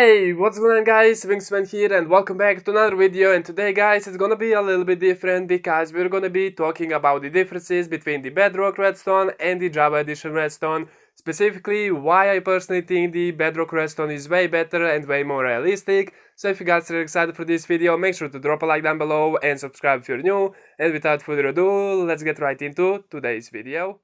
Hey, what's going on guys, WingsOfEnd here and welcome back to another video. And today guys, it's gonna be a little bit different because we're gonna be talking about the differences between the Bedrock Redstone and the Java Edition Redstone. Specifically, why I personally think the Bedrock Redstone is way better and way more realistic. So if you guys are excited for this video, make sure to drop a like down below and subscribe if you're new. And without further ado, let's get right into today's video.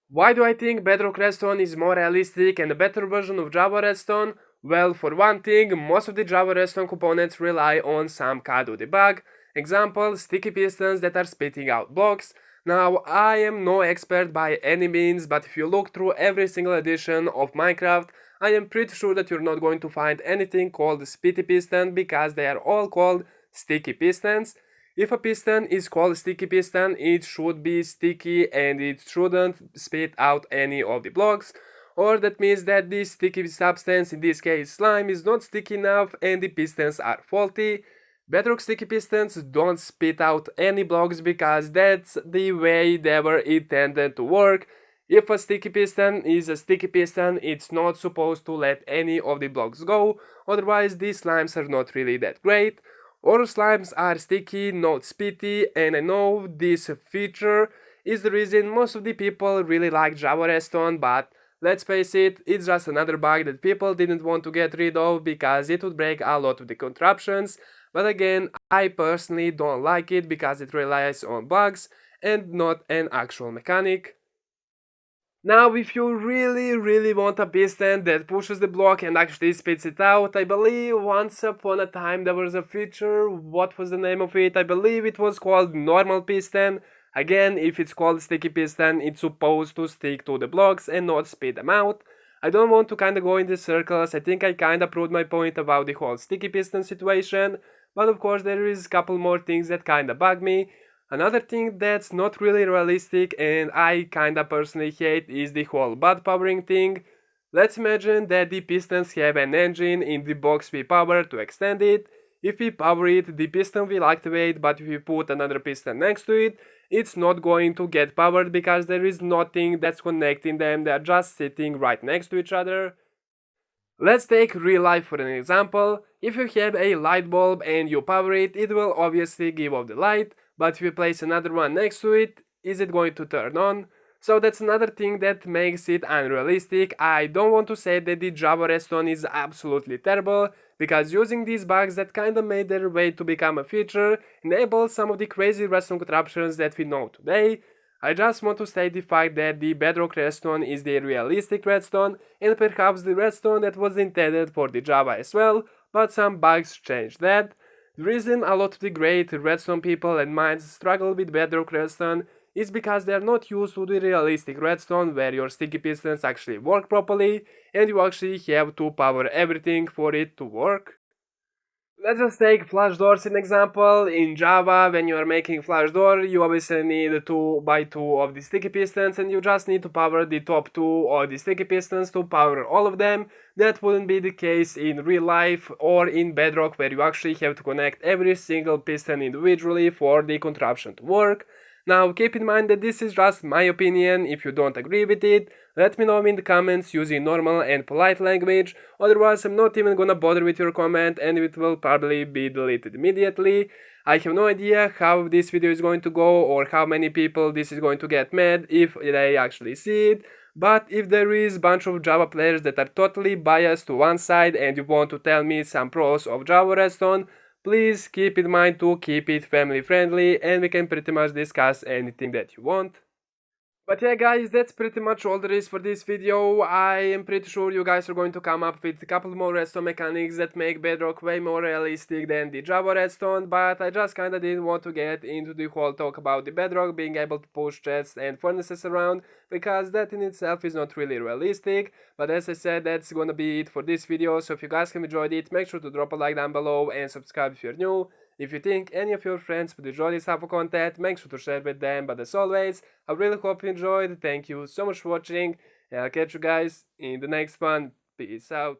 Why do I think Bedrock Redstone is more realistic and a better version of Java Redstone? Well, for one thing, most of the Java Redstone components rely on some kind of debug. Example, sticky pistons that are spitting out blocks. Now, I am no expert by any means, but if you look through every single edition of Minecraft, I am pretty sure that you're not going to find anything called spitty piston because they are all called sticky pistons. If a piston is called sticky piston, it should be sticky and it shouldn't spit out any of the blocks. Or that means that this sticky substance, in this case slime, is not sticky enough and the pistons are faulty. Bedrock sticky pistons don't spit out any blocks because that's the way they were intended to work. If a sticky piston is a sticky piston, it's not supposed to let any of the blocks go, otherwise these slimes are not really that great. Or slimes are sticky, not spitty, and I know this feature is the reason most of the people really like Java Redstone, but let's face it, it's just another bug that people didn't want to get rid of because it would break a lot of the contraptions. But again, I personally don't like it because it relies on bugs and not an actual mechanic. Now, if you really want a piston that pushes the block and actually spits it out, I believe once upon a time there was a feature. What was the name of it? I believe it was called normal piston. Again, if it's called sticky piston, it's supposed to stick to the blocks and not spit them out. I don't want to kinda go in these circles. I think I kinda proved my point about the whole sticky piston situation, but of course there is a couple more things that kinda bug me. Another thing that's not really realistic and I kinda personally hate is the whole butt powering thing. Let's imagine that the pistons have an engine in the box we power to extend it. If we power it, the piston will activate, but if we put another piston next to it, it's not going to get powered because there is nothing that's connecting them, they are just sitting right next to each other. Let's take real life for an example. If you have a light bulb and you power it, it will obviously give off the light, but if you place another one next to it, is it going to turn on? So that's another thing that makes it unrealistic. I don't want to say that the Java Redstone is absolutely terrible, because using these bugs that kinda made their way to become a feature enables some of the crazy redstone contraptions that we know today. I just want to state the fact that the Bedrock Redstone is the realistic redstone and perhaps the redstone that was intended for the Java as well, but some bugs changed that. The reason a lot of the great redstone people and minds struggle with Bedrock Redstone is because they are not used to the realistic redstone where your sticky pistons actually work properly and you actually have to power everything for it to work. Let's just take flash doors as an example. In Java, when you are making flash door, you obviously need 2 by 2 of the sticky pistons and you just need to power the top 2 of the sticky pistons to power all of them. That wouldn't be the case in real life or in Bedrock where you actually have to connect every single piston individually for the contraption to work. Now keep in mind that this is just my opinion. If you don't agree with it, let me know in the comments using normal and polite language, otherwise I'm not even gonna bother with your comment and it will probably be deleted immediately. I have no idea how this video is going to go or how many people this is going to get mad if they actually see it, but if there is a bunch of Java players that are totally biased to one side and you want to tell me some pros of Java Redstone, please keep in mind to keep it family friendly and we can pretty much discuss anything that you want. But yeah guys, that's pretty much all there is for this video. I am pretty sure you guys are going to come up with a couple more redstone mechanics that make Bedrock way more realistic than the Java Redstone, but I just kinda didn't want to get into the whole talk about the Bedrock being able to push chests and furnaces around, because that in itself is not really realistic. But as I said, that's gonna be it for this video, so if you guys have enjoyed it, make sure to drop a like down below and subscribe if you're new. If you think any of your friends would enjoy this type of content, make sure to share with them, but as always, I really hope you enjoyed. Thank you so much for watching, and I'll catch you guys in the next one. Peace out.